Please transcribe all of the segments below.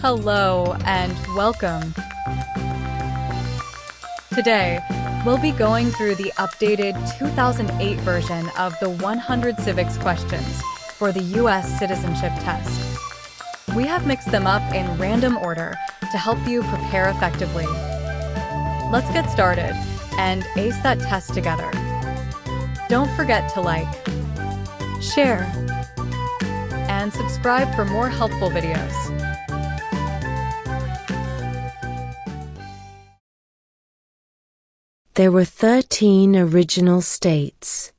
Hello and welcome. Today, we'll be going through the updated 2008 version of the 100 Civics questions for the U.S. Citizenship Test. We have mixed them up in random order to help you prepare effectively. Let's get started and ace that test together. Don't forget to like, share, and subscribe for more helpful videos. There were 13 original states.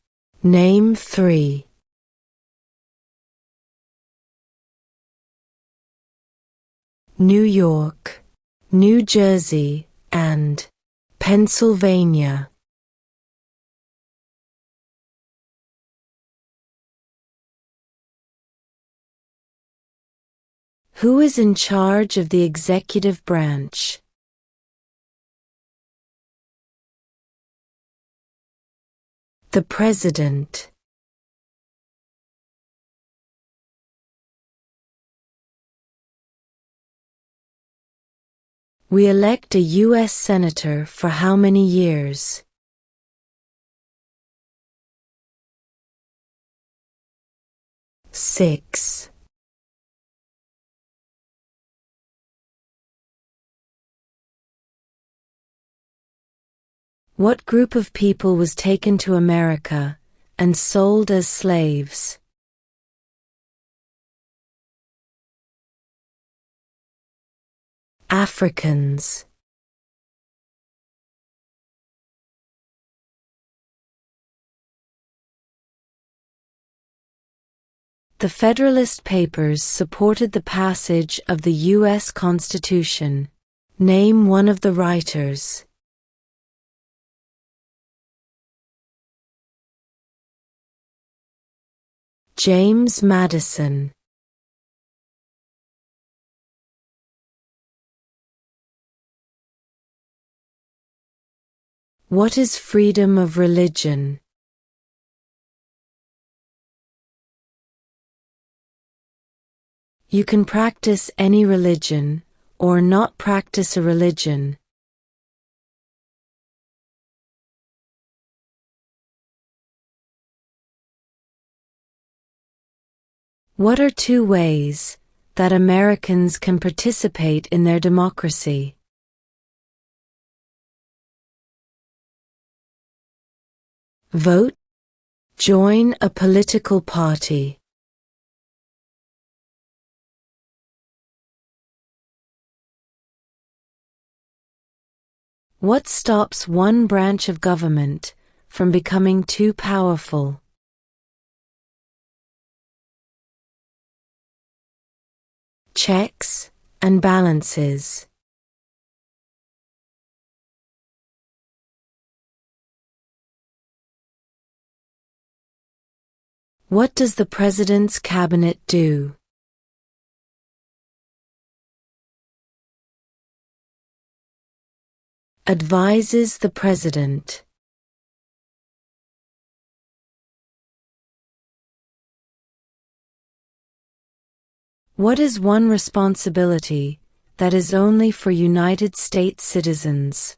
Name 3. New York, New Jersey, and Pennsylvania. Who is in charge of the executive branch? The President. We elect a U.S. Senator for how many years? 6. What group of people was taken to America and sold as slaves? Africans. The Federalist Papers supported the passage of the U.S. Constitution. Name one of the writers. James Madison. What is freedom of religion? You can practice any religion, or not practice a religion. What are 2 ways that Americans can participate in their democracy? Vote. Join a political party. What stops one branch of government from becoming too powerful? Checks and balances. What does the President's cabinet do? Advises the President. What is one responsibility that is only for United States citizens?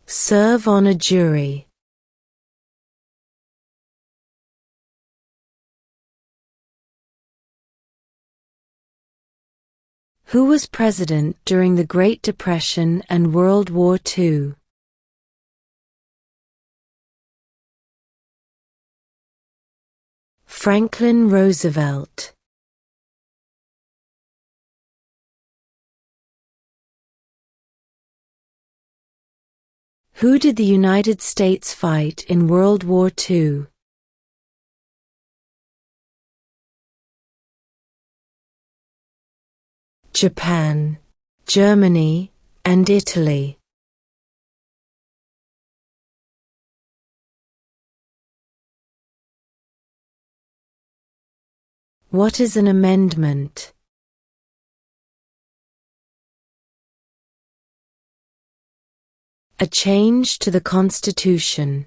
Serve on a jury. Who was president during the Great Depression and World War II? Franklin Roosevelt. Who did the United States fight in World War II? Japan, Germany, and Italy. What is an amendment? A change to the Constitution.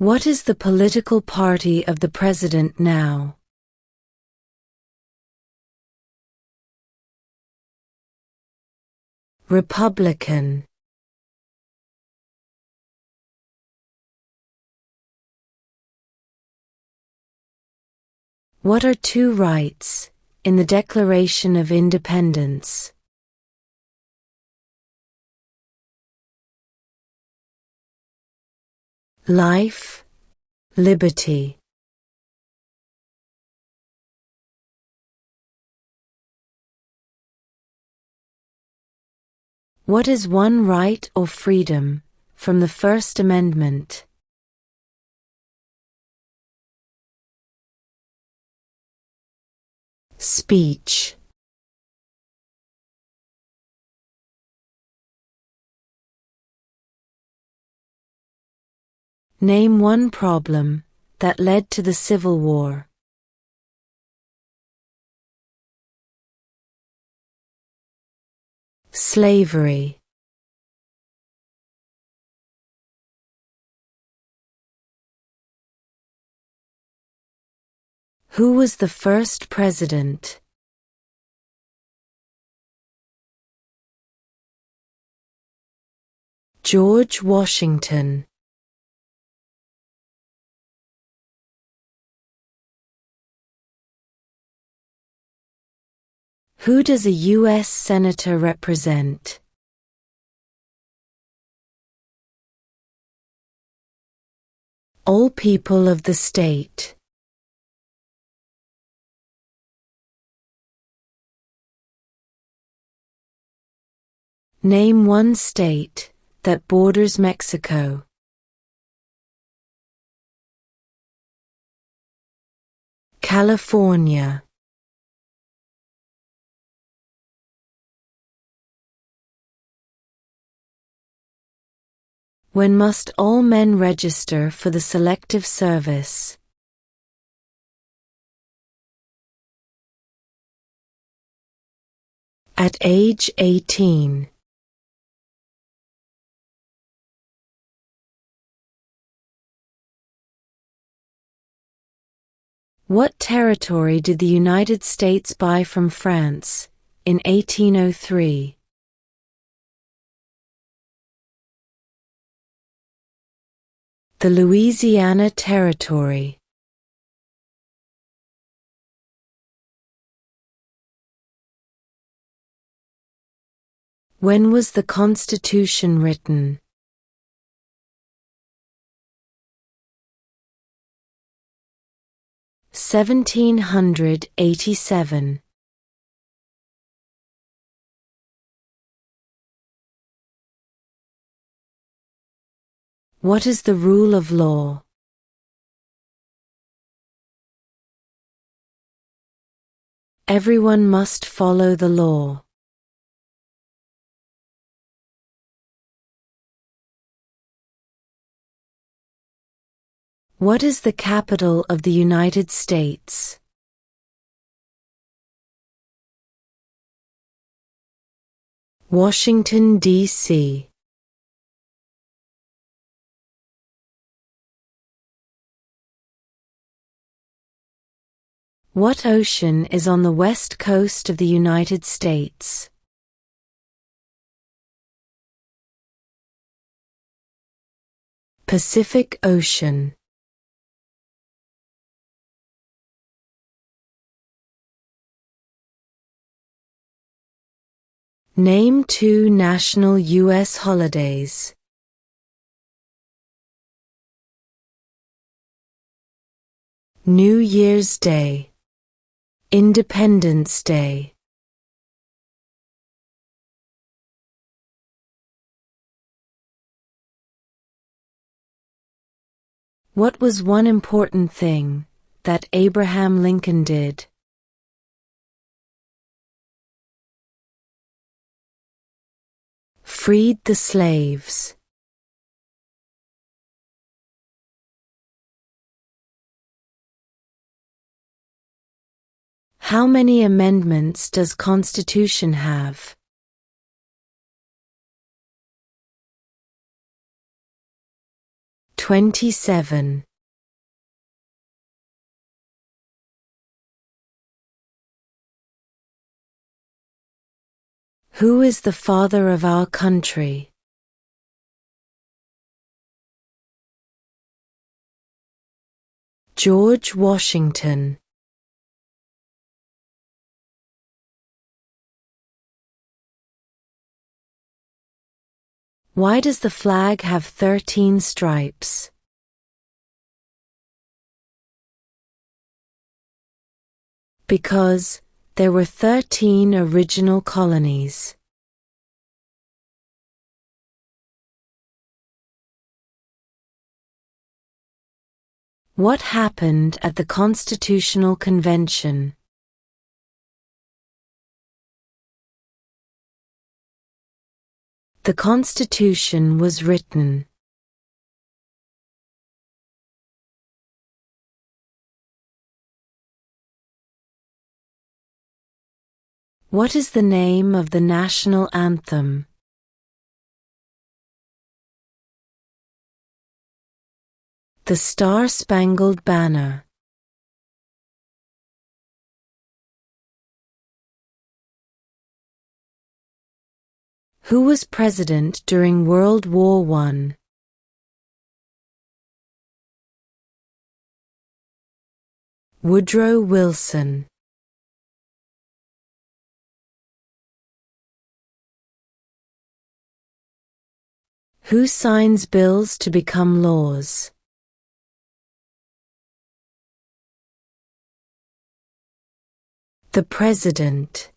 What is the political party of the president now? Republican. What are two rights in the Declaration of Independence? Life, liberty. What is one right or freedom from the First Amendment? Speech. Name one problem that led to the Civil War. Slavery. Who was the first president? George Washington. Who does a U.S. Senator represent? All people of the state. Name one state that borders Mexico. California. When must all men register for the Selective Service? At age 18. What territory did the United States buy from France in 1803? The Louisiana Territory. When was the Constitution written? (1787). What is the rule of law? Everyone must follow the law. What is the capital of the United States? Washington, D.C. What ocean is on the west coast of the United States? Pacific Ocean. Name two national U.S. holidays. New Year's Day. Independence Day. What was one important thing that Abraham Lincoln did? Freed the slaves. How many amendments does Constitution have? 27. Who is the father of our country? George Washington. Why does the flag have 13 stripes? Because there were 13 original colonies. What happened at the Constitutional Convention? The Constitution was written. What is the name of the national anthem? The Star-Spangled Banner. Who was president during World War I? Woodrow Wilson. Who signs bills to become laws? The President.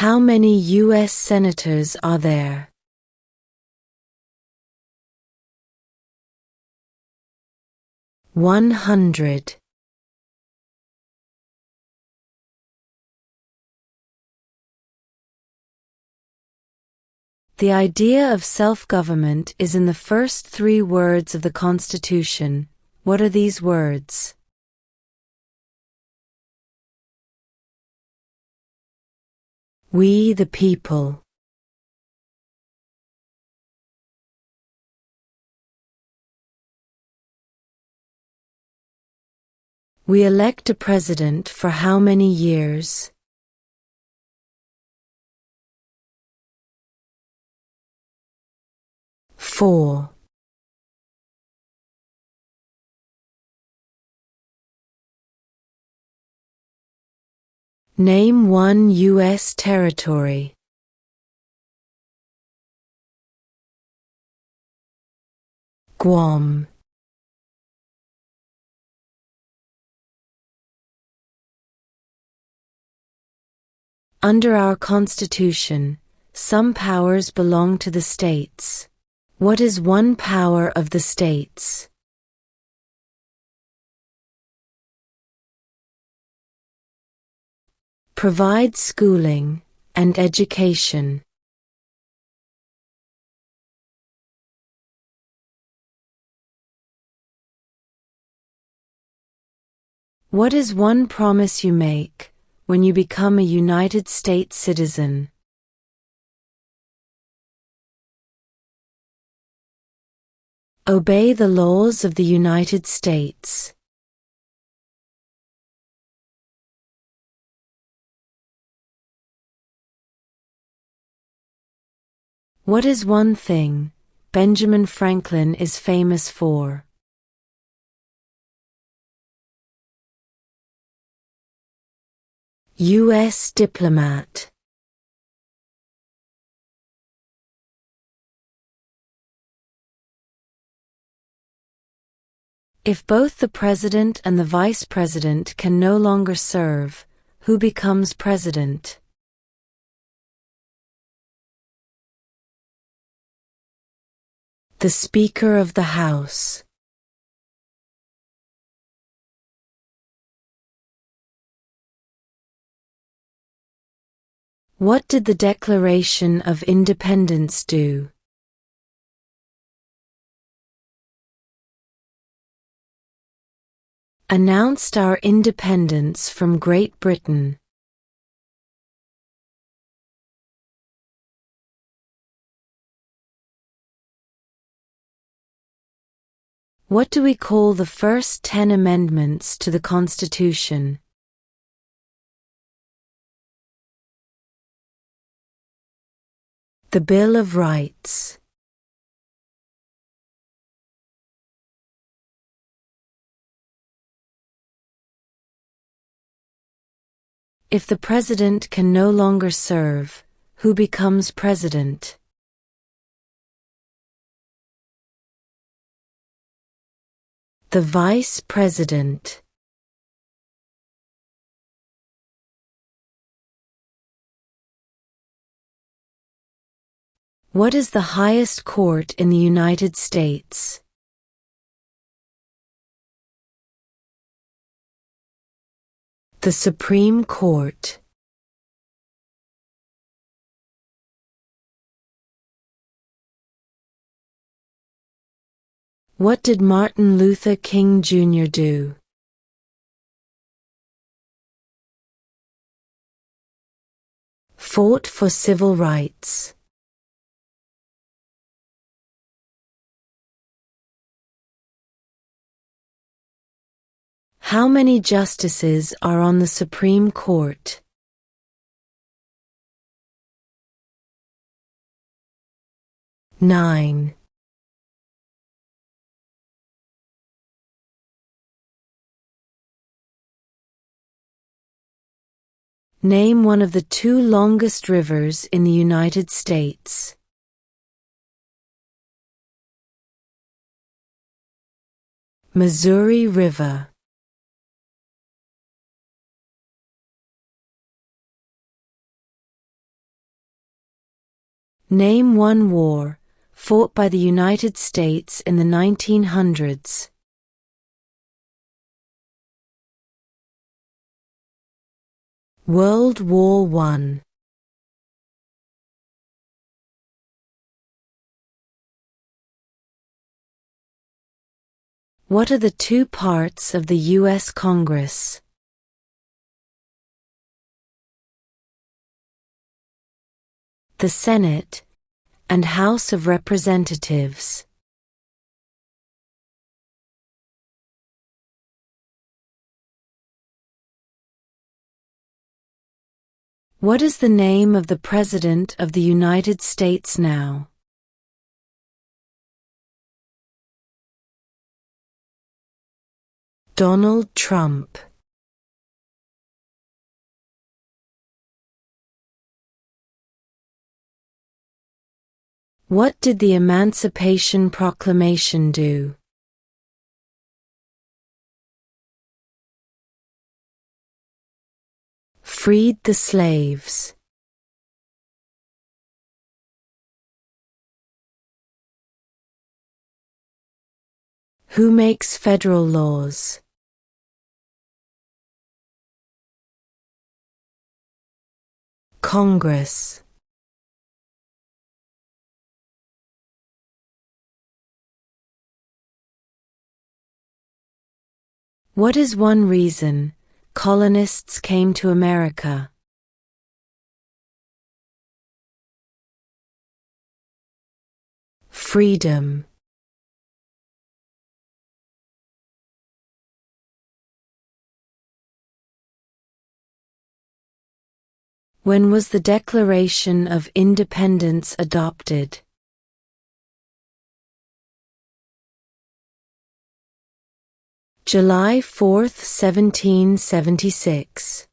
How many U.S. senators are there? 100. The idea of self-government is in the first 3 words of the Constitution. What are these words? We the people. We elect a president for how many years? 4. Name one U.S. territory. Guam. Under our Constitution, some powers belong to the states. What is one power of the states? Provide schooling and education. What is one promise you make when you become a United States citizen? Obey the laws of the United States. What is one thing Benjamin Franklin is famous for? U.S. diplomat. If both the president and the vice president can no longer serve, who becomes president? The Speaker of the House. What did the Declaration of Independence do? Announced our independence from Great Britain. What do we call the first 10 amendments to the Constitution? The Bill of Rights. If the president can no longer serve, who becomes president? The vice president. What is the highest court in the United States? The Supreme Court. What did Martin Luther King Jr. do? Fought for civil rights. How many justices are on the Supreme Court? 9. Name one of the 2 longest rivers in the United States. Missouri River. Name one war fought by the United States in the 1900s. World War I. What are the 2 parts of the U.S. Congress? The Senate and House of Representatives. What is the name of the President of the United States now? Donald Trump. What did the Emancipation Proclamation do? Freed the slaves. Who makes federal laws? Congress. What is one reason colonists came to America? Freedom. When was the Declaration of Independence adopted? July 4, 1776.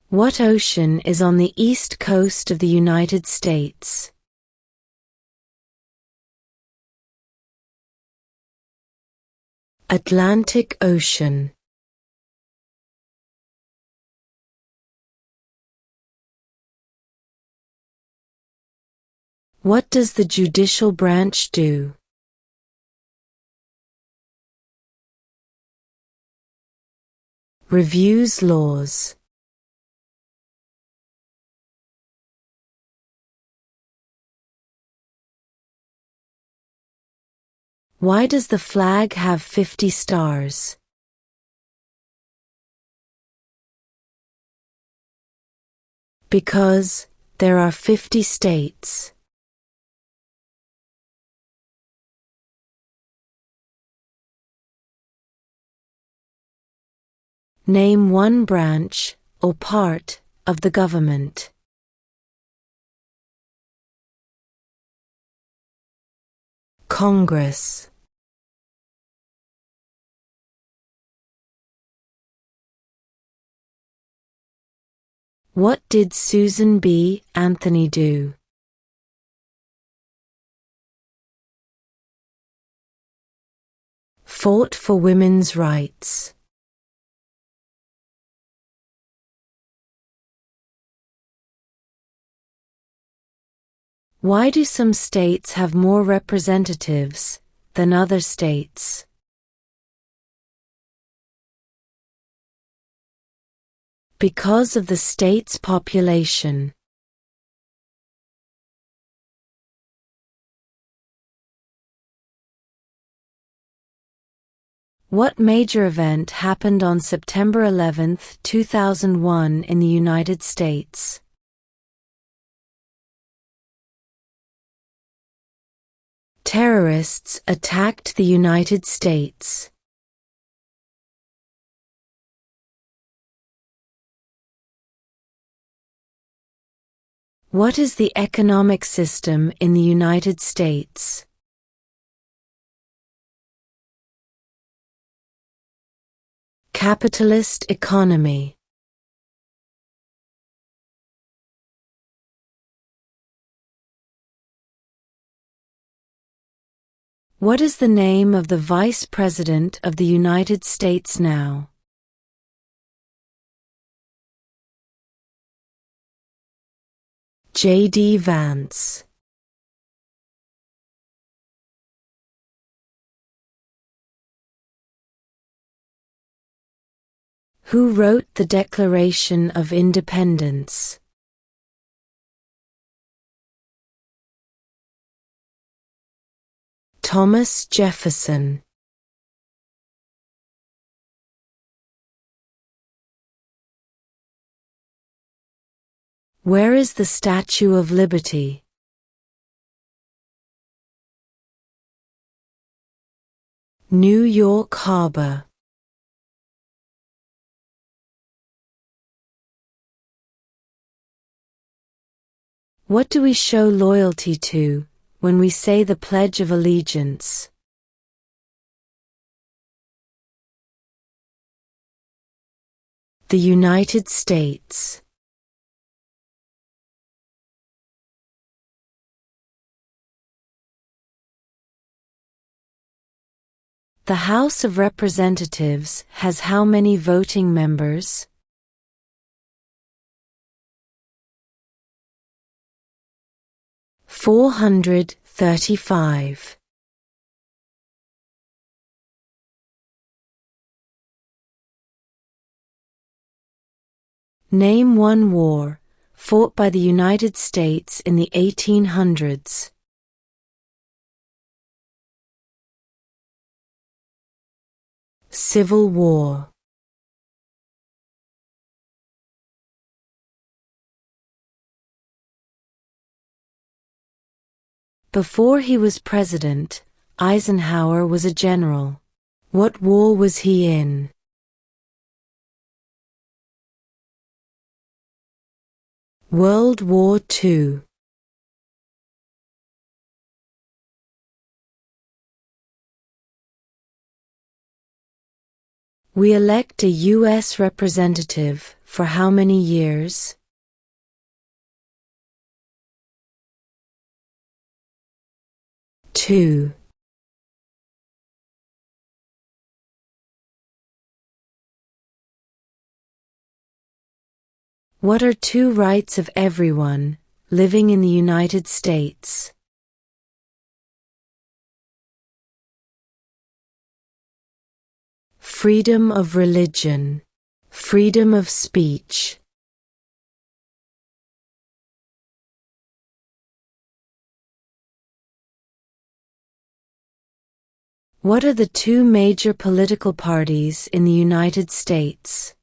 What ocean is on the east coast of the United States? Atlantic Ocean. What does the judicial branch do? Reviews laws. Why does the flag have 50 stars? Because there are 50 states. Name one branch, or part, of the government. Congress. What did Susan B. Anthony do? Fought for women's rights. Why do some states have more representatives than other states? Because of the state's population. What major event happened on September 11, 2001 in the United States? Terrorists attacked the United States. What is the economic system in the United States? Capitalist economy. What is the name of the Vice President of the United States now? J.D. Vance. Who wrote the Declaration of Independence? Thomas Jefferson. Where is the Statue of Liberty? New York Harbor. What do we show loyalty to when we say the Pledge of Allegiance? The United States. The House of Representatives has how many voting members? 435. Name one war fought by the United States in the 1800s. Civil War. Before he was president, Eisenhower was a general. What war was he in? World War II. We elect a U.S. representative for how many years? 2. What are two rights of everyone living in the United States? Freedom of religion, freedom of speech. What are the two major political parties in the United States?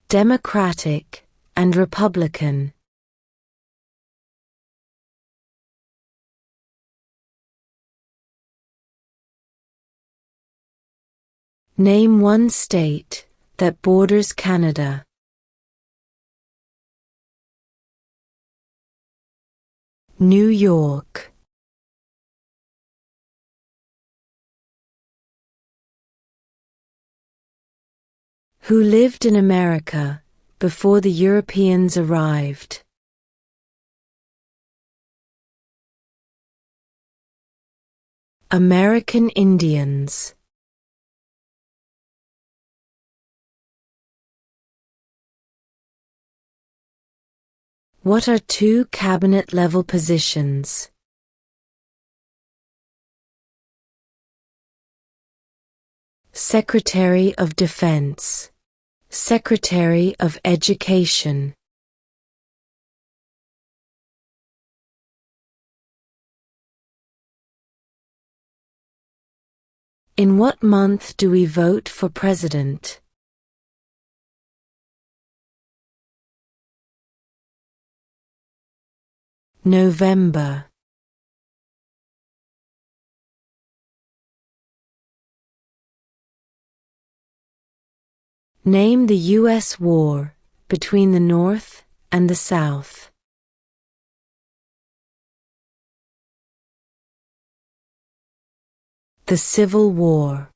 Democratic, and Republican. Name one state that borders Canada. New York. Who lived in America before the Europeans arrived? American Indians. What are two cabinet-level positions? Secretary of Defense. Secretary of Education. In what month do we vote for president? November. Name the U.S. war between the North and the South. The Civil War.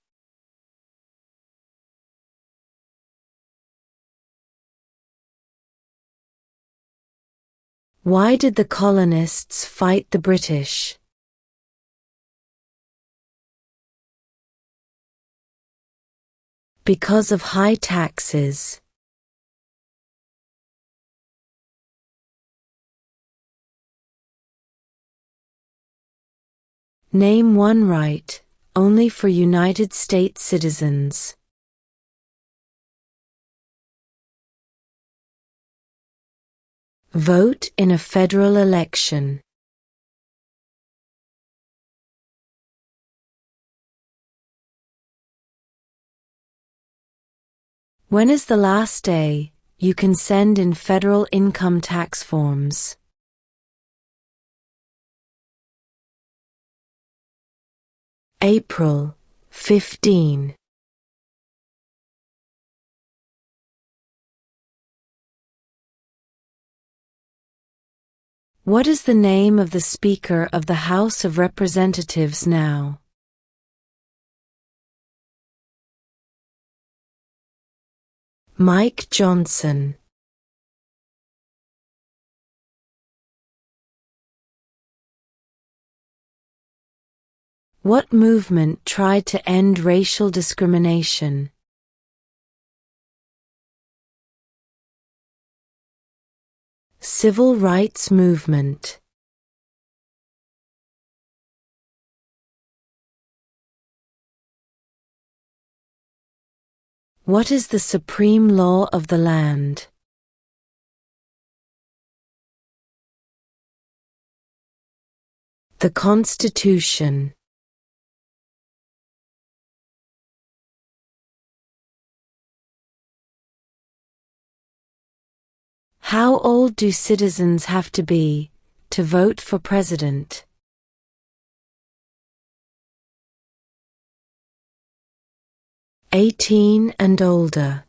Why did the colonists fight the British? Because of high taxes. Name one right only for United States citizens. Vote in a federal election. When is the last day you can send in federal income tax forms? April 15. What is the name of the Speaker of the House of Representatives now? Mike Johnson. What movement tried to end racial discrimination? Civil rights movement. What is the supreme law of the land? The Constitution. How old do citizens have to be to vote for president? 18 and older.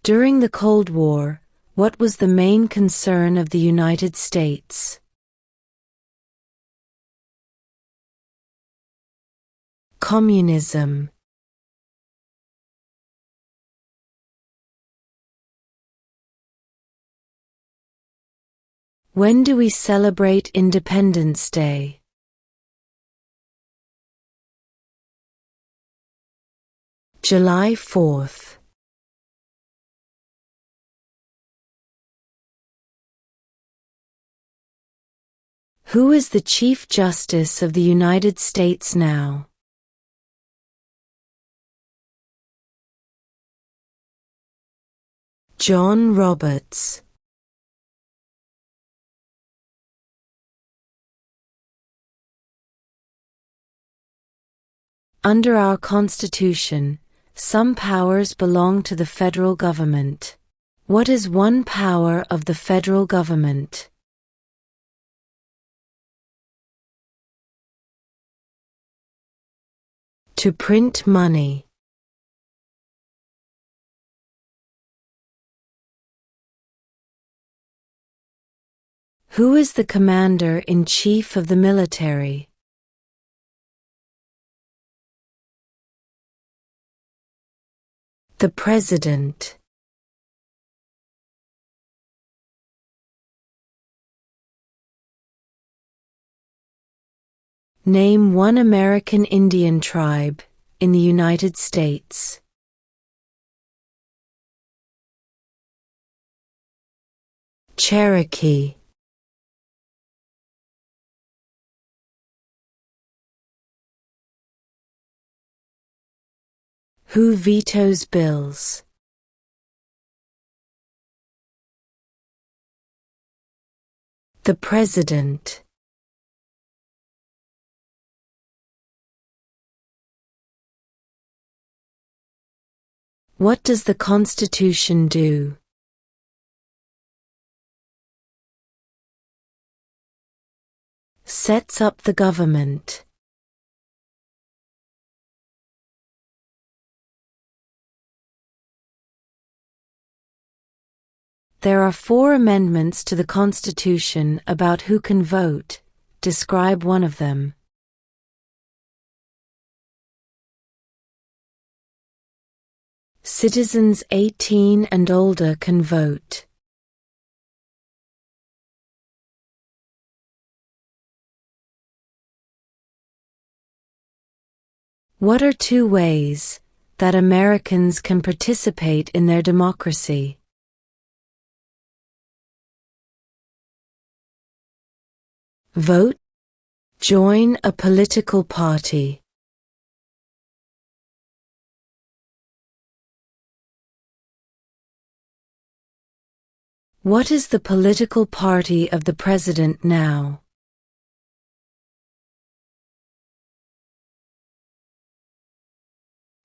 During the Cold War, what was the main concern of the United States? Communism. When do we celebrate Independence Day? July 4th. Who is the Chief Justice of the United States now? John Roberts. Under our Constitution, some powers belong to the federal government. What is one power of the federal government? To print money. Who is the Commander-in-Chief of the military? The President. Name one American Indian tribe in the United States. Cherokee. Who vetoes bills? The President. What does the Constitution do? Sets up the government. There are 4 amendments to the Constitution about who can vote. Describe one of them. Citizens 18 and older can vote. What are 2 ways that Americans can participate in their democracy? Vote. Join a political party. What is the political party of the President now?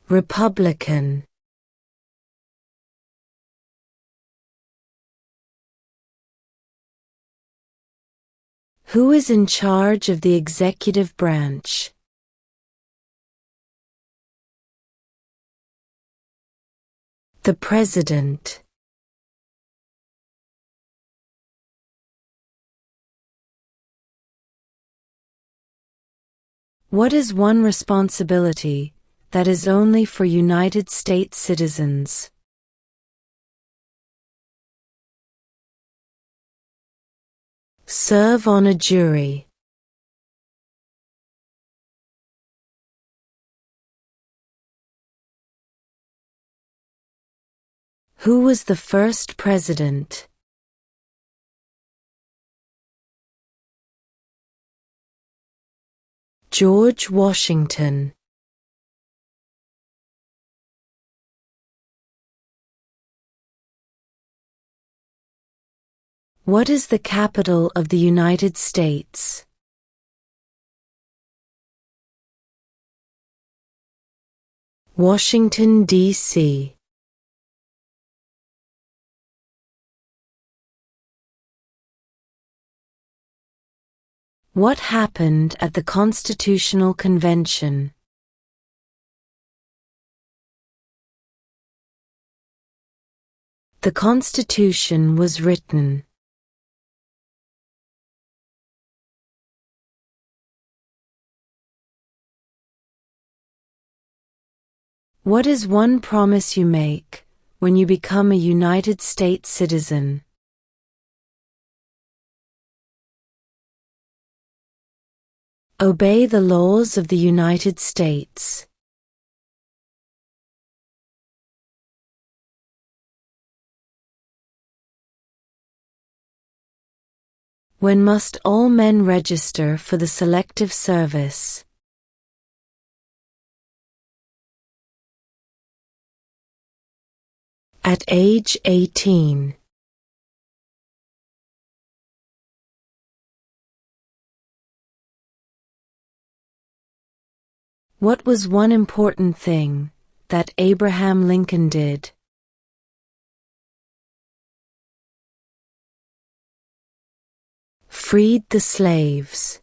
Republican. Who is in charge of the executive branch? The President. What is one responsibility that is only for United States citizens? Serve on a jury. Who was the first president? George Washington. What is the capital of the United States? Washington, D.C. What happened at the Constitutional Convention? The Constitution was written. What is one promise you make when you become a United States citizen? Obey the laws of the United States. When must all men register for the Selective Service? At age 18. What was one important thing that Abraham Lincoln did? Freed the slaves.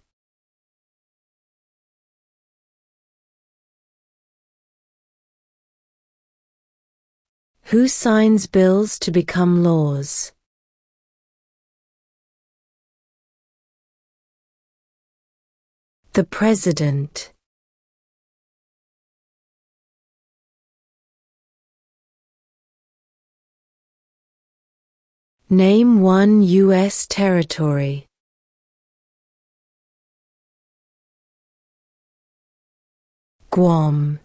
Who signs bills to become laws? The President. Name one U.S. territory. Guam.